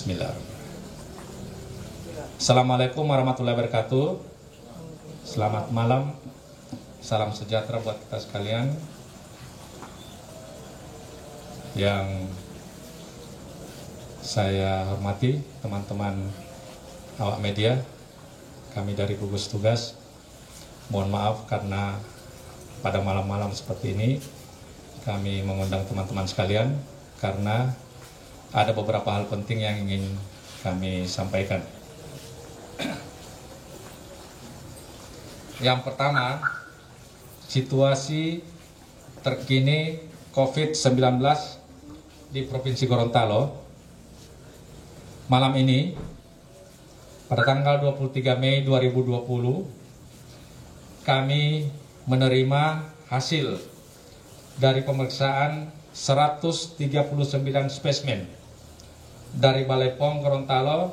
Bismillahirrahmanirrahim. Assalamualaikum warahmatullahi wabarakatuh. Selamat malam. Salam sejahtera buat kita sekalian. Yang saya hormati teman-teman awak media, kami dari gugus tugas, mohon maaf karena pada malam-malam seperti ini kami mengundang teman-teman sekalian karena ada beberapa hal penting yang ingin kami sampaikan. Yang pertama, situasi terkini COVID-19 di Provinsi Gorontalo. Malam ini, pada tanggal 23 Mei 2020, kami menerima hasil dari pemeriksaan 139 spesimen dari Balai POM Gorontalo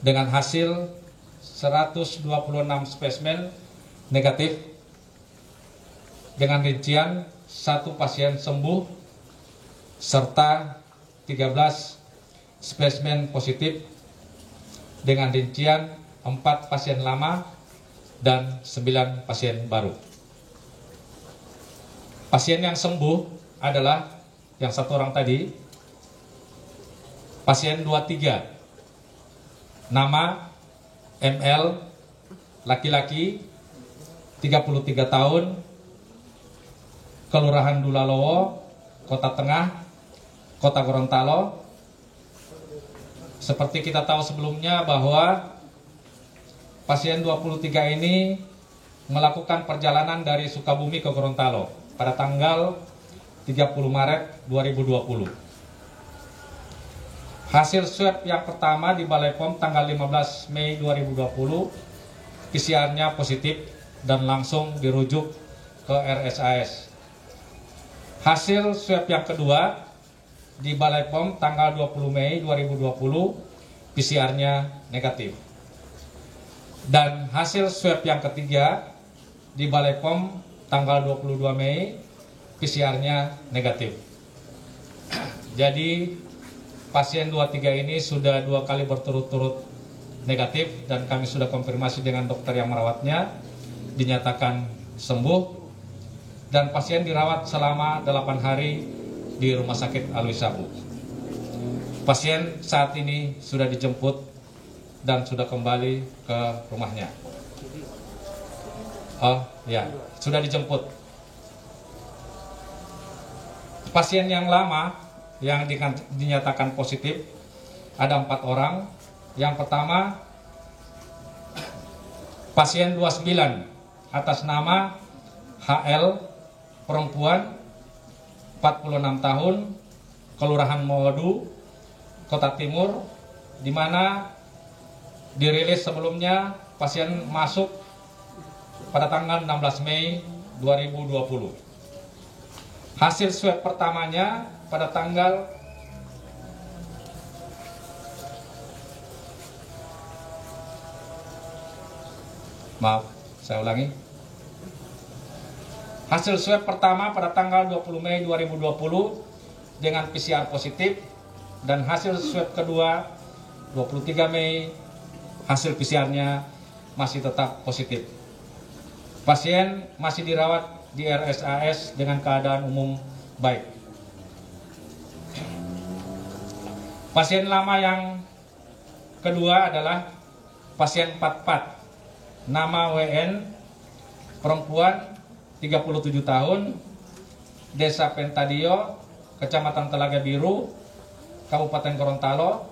dengan hasil 126 spesimen negatif dengan rincian 1 pasien sembuh serta 13 spesimen positif dengan rincian 4 pasien lama dan 9 pasien baru. Pasien yang sembuh adalah yang 1 orang tadi, pasien 23, nama ML, laki-laki, 33 tahun, Kelurahan Dulalowo, Kota Tengah, Kota Gorontalo. Seperti kita tahu sebelumnya bahwa pasien 23 ini melakukan perjalanan dari Sukabumi ke Gorontalo pada tanggal 30 Maret 2020. Hasil swab yang pertama di Balai POM tanggal 15 Mei 2020, PCR-nya positif dan langsung dirujuk ke RSAS. Hasil swab yang kedua di Balai POM tanggal 20 Mei 2020, PCR-nya negatif. Dan hasil swab yang ketiga di Balai POM tanggal 22 Mei, PCR-nya negatif. Jadi pasien 23 ini sudah 2 kali berturut-turut negatif dan kami sudah konfirmasi dengan dokter yang merawatnya, dinyatakan sembuh dan pasien dirawat selama 8 hari di Rumah Sakit Alwi Sabu. Pasien saat ini sudah dijemput dan sudah kembali ke rumahnya. Oh ya, sudah dijemput. Pasien yang lama yang dinyatakan positif ada 4 orang. Yang pertama, pasien 29 atas nama HL, perempuan, 46 tahun, Kelurahan Mawadu, Kota Timur, di mana dirilis sebelumnya pasien masuk pada tanggal 16 Mei 2020. Hasil swab pertamanya pada tanggal Hasil swab pertama pada tanggal 20 Mei 2020 dengan PCR positif dan hasil swab kedua 23 Mei hasil PCR-nya masih tetap positif. Pasien masih dirawat di RSAS dengan keadaan umum baik. Pasien lama yang kedua adalah pasien 44, nama WN, perempuan, 37 tahun, Desa Pentadio, Kecamatan Telaga Biru, Kabupaten Gorontalo.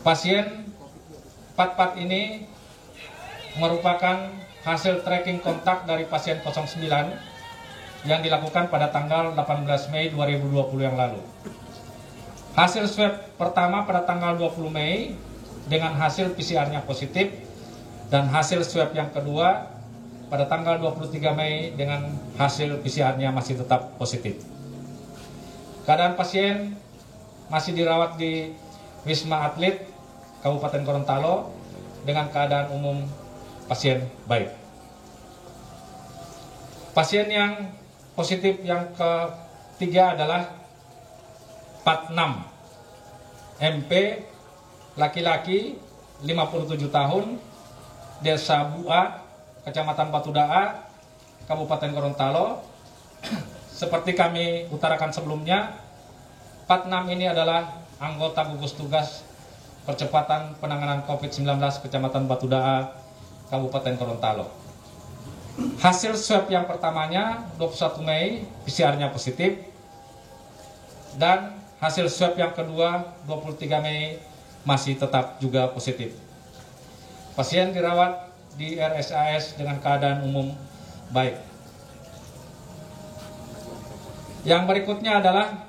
Pasien 44 ini merupakan hasil tracking kontak dari pasien 09 yang dilakukan pada tanggal 18 Mei 2020 yang lalu. Hasil swab pertama pada tanggal 20 Mei dengan hasil PCR-nya positif dan hasil swab yang kedua pada tanggal 23 Mei dengan hasil PCR-nya masih tetap positif. Keadaan pasien masih dirawat di Wisma Atlet Kabupaten Gorontalo dengan keadaan umum pasien baik. Pasien yang positif yang ketiga adalah 46, MP, laki-laki, 57 tahun, Desa Bua, Kecamatan Batudaa, Kabupaten Gorontalo. Seperti kami utarakan sebelumnya, 46 ini adalah anggota gugus tugas percepatan penanganan COVID-19 Kecamatan Batudaa, Kabupaten Gorontalo. Hasil swab yang pertamanya 21 Mei PCR-nya positif, dan hasil swab yang kedua 23 Mei masih tetap juga positif. Pasien dirawat di RSAS dengan keadaan umum baik. Yang berikutnya adalah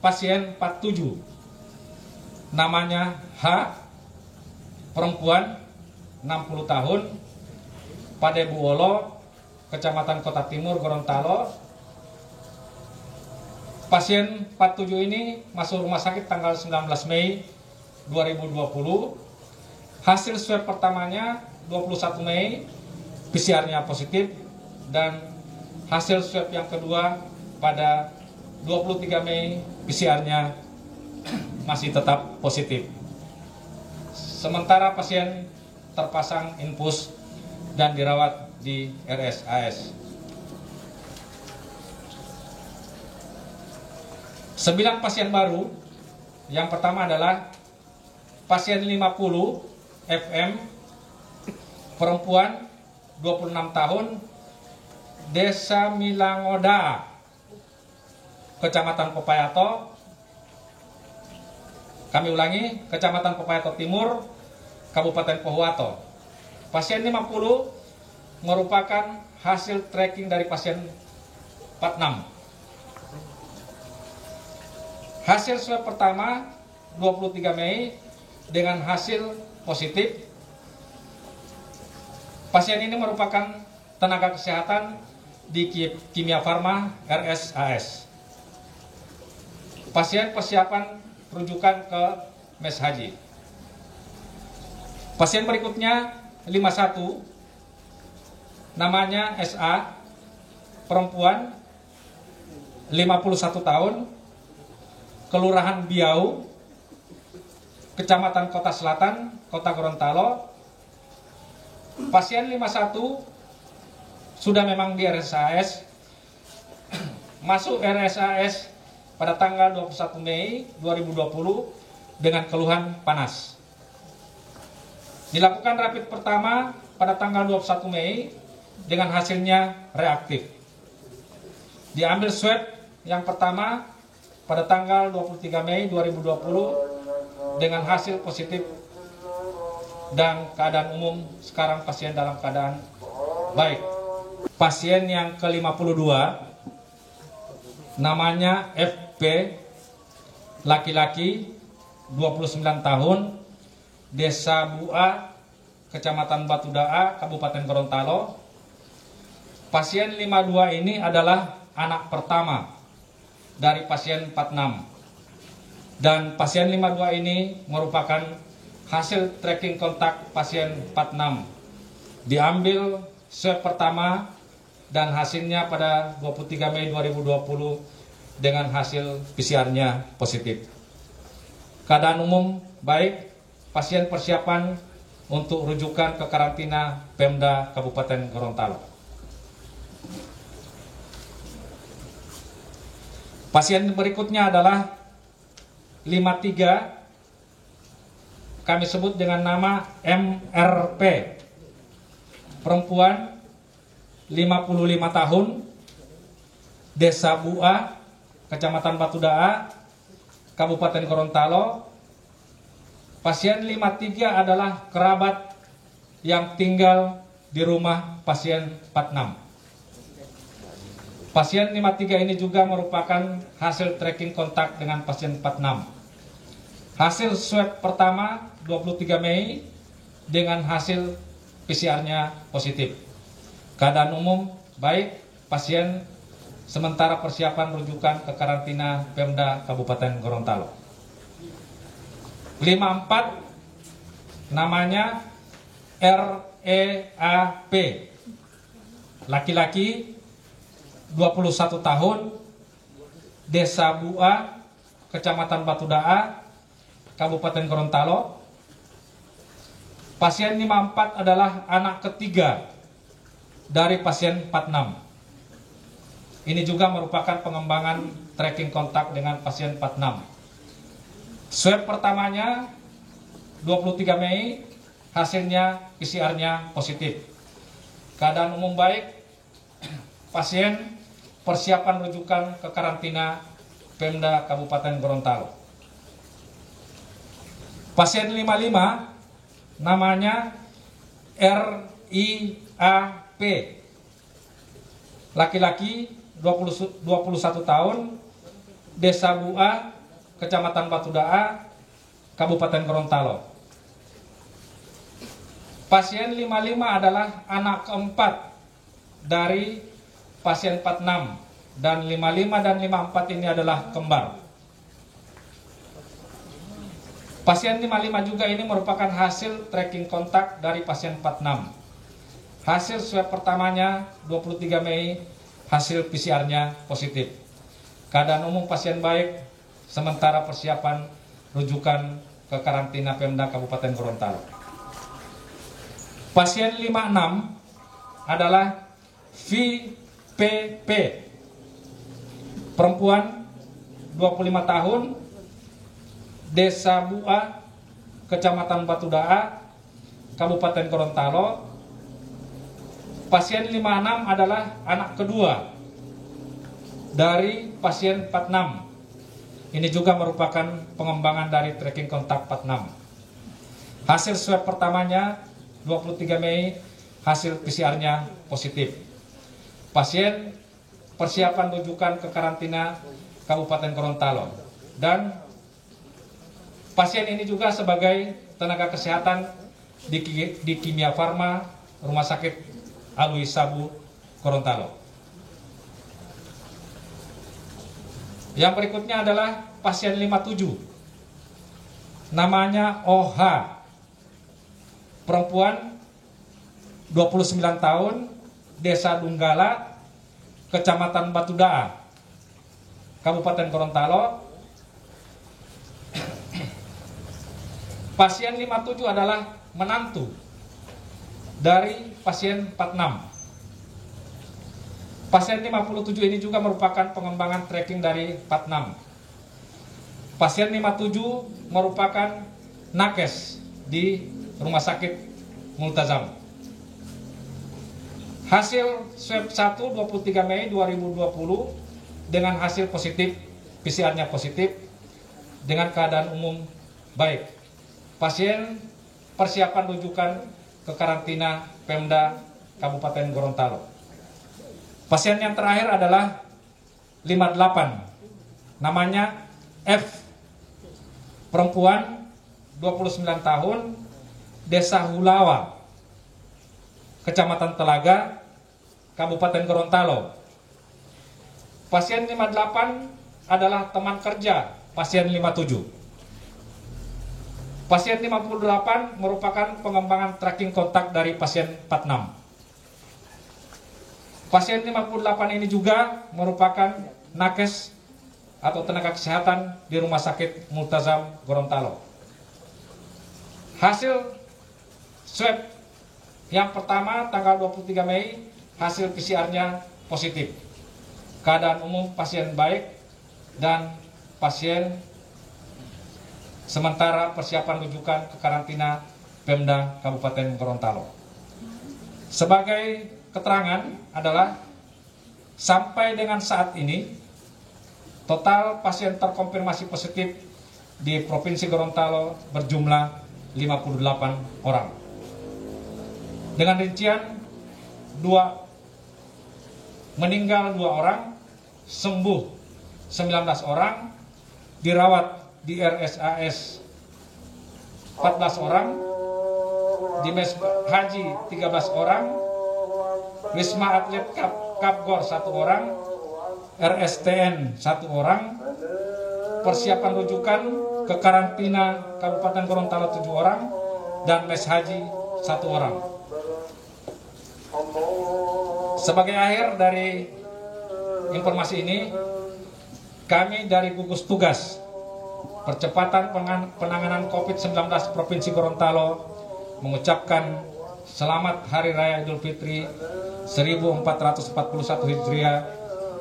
pasien 47. Namanya H, perempuan, 60 tahun, Padebuolo, Kecamatan Kota Timur, Gorontalo. Pasien 47 ini masuk rumah sakit tanggal 19 Mei 2020. Hasil swab pertamanya 21 Mei, PCR-nya positif, dan hasil swab yang kedua pada 23 Mei, PCR-nya masih tetap positif. Sementara pasien terpasang infus dan dirawat di RSAS. 9 pasien baru. Yang pertama adalah pasien 50 FM, perempuan, 26 tahun, Desa Milangoda, Kecamatan Pepayato. Kami ulangi, Kecamatan Pepayato Timur, Kabupaten Pohuwato. Pasien 50 merupakan hasil tracking dari pasien 46. Hasil swab pertama 23 Mei dengan hasil positif. Pasien ini merupakan tenaga kesehatan di Kimia Farma RSAS. Pasien persiapan rujukan ke Mes Haji. Pasien berikutnya 51, namanya SA, perempuan, 51 tahun, Kelurahan Biau, Kecamatan Kota Selatan, Kota Gorontalo. Pasien 51 sudah memang di RSAS, masuk RSAS pada tanggal 21 Mei 2020 dengan keluhan panas. Dilakukan rapid pertama pada tanggal 21 Mei dengan hasilnya reaktif. Diambil swab yang pertama pada tanggal 23 Mei 2020 dengan hasil positif, dan keadaan umum sekarang pasien dalam keadaan baik. Pasien yang ke-52 namanya FP, laki-laki, 29 tahun, Desa Bua, Kecamatan Batudaa, Kabupaten Gorontalo. Pasien 52 ini adalah anak pertama dari pasien 46. Dan pasien 52 ini merupakan hasil tracking kontak pasien 46. Diambil swab pertama dan hasilnya pada 23 Mei 2020 dengan hasil PCR-nya positif. Keadaan umum baik, pasien persiapan untuk rujukan ke karantina Pemda Kabupaten Gorontalo. Pasien berikutnya adalah 53, kami sebut dengan nama MRP, perempuan, 55 tahun, Desa Bua, Kecamatan Batudaa, Kabupaten Gorontalo. Pasien 53 adalah kerabat yang tinggal di rumah pasien 46. Pasien 53 ini juga merupakan hasil tracking kontak dengan pasien 46. Hasil swab pertama 23 Mei dengan hasil PCR-nya positif. Keadaan umum baik, pasien sementara persiapan rujukan ke karantina Pemda Kabupaten Gorontalo. 54, namanya REAP, laki-laki, 21 tahun, Desa Bua, Kecamatan Batudaa, Kabupaten Gorontalo. Pasien 54 adalah anak ketiga dari pasien 46. Ini juga merupakan pengembangan tracking kontak dengan pasien 46. Swab pertamanya 23 Mei, hasilnya PCR-nya positif. Keadaan umum baik, pasien persiapan rujukan ke karantina Pemda Kabupaten Gorontalo. Pasien 55 namanya RIAP, laki-laki 21 tahun, Desa Bua, Kecamatan Batudaa, Kabupaten Gorontalo. Pasien 55 adalah anak keempat dari pasien 46, dan 55 dan 54 ini adalah kembar. Pasien 55 juga ini merupakan hasil tracking kontak dari pasien 46. Hasil swab pertamanya 23 Mei, hasil PCR-nya positif. Keadaan umum pasien baik, sementara persiapan rujukan ke karantina Pemda Kabupaten Gorontalo. Pasien 56 adalah VPP, perempuan 25 tahun, Desa Bua, Kecamatan Batudaa, Kabupaten Gorontalo. Pasien 56 adalah anak kedua dari pasien 46. Ini juga merupakan pengembangan dari tracking kontak 46. Hasil swab pertamanya 23 Mei, hasil PCR-nya positif. Pasien persiapan rujukan ke karantina Kabupaten Gorontalo. Dan pasien ini juga sebagai tenaga kesehatan di Kimia Farma Rumah Sakit Alwi Sabu, Gorontalo. Yang berikutnya adalah pasien 57. Namanya OH, perempuan 29 tahun, Desa Dunggala, Kecamatan Batudaa, Kabupaten Gorontalo. Pasien 57 adalah menantu dari pasien 46. Pasien 57 ini juga merupakan pengembangan tracking dari 46. Pasien 57 merupakan nakes di Rumah Sakit Multazam. Hasil swab 1 23 Mei 2020 dengan hasil positif, PCR-nya positif, dengan keadaan umum baik. Pasien persiapan rujukan ke karantina Pemda Kabupaten Gorontalo. Pasien yang terakhir adalah 58, namanya F, perempuan 29 tahun, Desa Hulawa, Kecamatan Telaga, Kabupaten Gorontalo. Pasien 58 adalah teman kerja pasien 57. Pasien 58 merupakan pengembangan tracking kontak dari pasien 46. Pasien 58 ini juga merupakan nakes atau tenaga kesehatan di Rumah Sakit Multazam, Gorontalo. Hasil swab yang pertama tanggal 23 Mei, hasil PCR-nya positif. Keadaan umum pasien baik dan pasien sementara persiapan rujukan ke karantina Pemda Kabupaten Gorontalo. Sebagai keterangan adalah sampai dengan saat ini total pasien terkonfirmasi positif di Provinsi Gorontalo berjumlah 58 orang. Dengan rincian meninggal 2 orang, sembuh 19 orang, dirawat di RSAS 14 orang, di Mes Haji 13 orang, Wisma Atlet Kapgor 1 orang, RSTN 1 orang, persiapan rujukan ke karantina Kabupaten Gorontalo 7 orang, dan Mes Haji 1 orang. Sebagai akhir dari informasi ini, kami dari gugus tugas Percepatan Penanganan COVID-19 Provinsi Gorontalo mengucapkan selamat Hari Raya Idul Fitri 1441 Hijriah.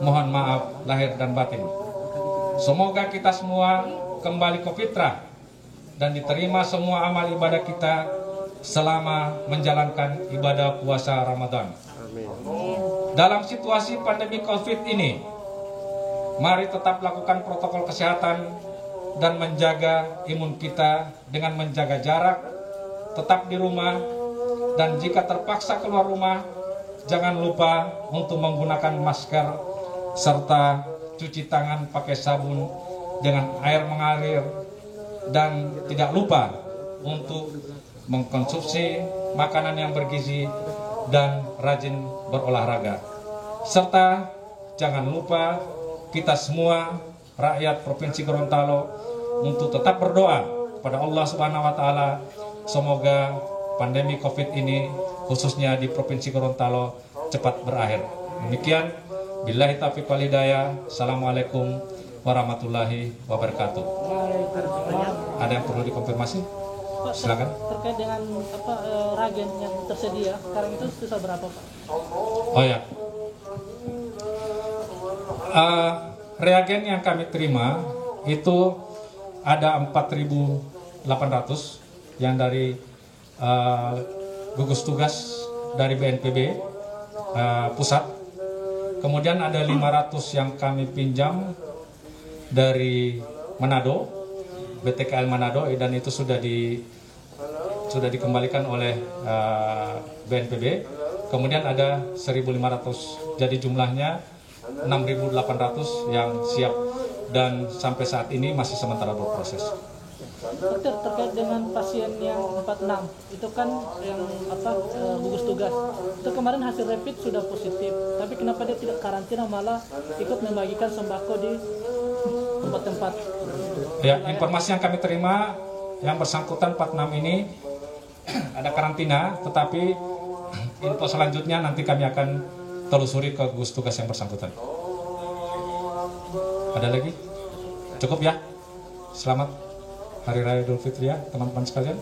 Mohon maaf lahir dan batin. Semoga kita semua kembali ke fitrah dan diterima semua amal ibadah kita selama menjalankan ibadah puasa Ramadan. Amin. Dalam situasi pandemi COVID ini, mari tetap lakukan protokol kesehatan dan menjaga imun kita dengan menjaga jarak, tetap di rumah, dan jika terpaksa keluar rumah, jangan lupa untuk menggunakan masker serta cuci tangan pakai sabun dengan air mengalir, dan tidak lupa untuk mengkonsumsi makanan yang bergizi dan rajin berolahraga. Serta jangan lupa kita semua rakyat Provinsi Gorontalo untuk tetap berdoa kepada Allah Subhanahu wa taala semoga pandemi Covid ini khususnya di Provinsi Gorontalo cepat berakhir. Demikian, billahi taufiq wal hidayah. Assalamualaikum warahmatullahi wabarakatuh. Ada yang perlu dikonfirmasi? Silakan. Terkait dengan reagen yang tersedia sekarang itu susah berapa, Pak? Oh ya. Reagen yang kami terima itu ada 4.800 yang dari gugus tugas dari BNPB pusat. Kemudian ada 500 yang kami pinjam dari Manado, BTKL Manado, dan itu sudah dikembalikan oleh BNPB. Kemudian ada 1.500, jadi jumlahnya 6.800 yang siap dan sampai saat ini masih sementara berproses. Dokter, terkait dengan pasien yang 46 itu kan yang gugus tugas itu kemarin hasil rapid sudah positif, tapi kenapa dia tidak karantina malah ikut membagikan sembako di tempat-tempat? Ya, informasi yang kami terima yang bersangkutan 46 ini ada karantina, tetapi info selanjutnya nanti kami akan telusuri ke gugus tugas yang bersangkutan. Ada lagi? Cukup ya? Selamat Hari Raya Idul Fitri ya teman-teman sekalian.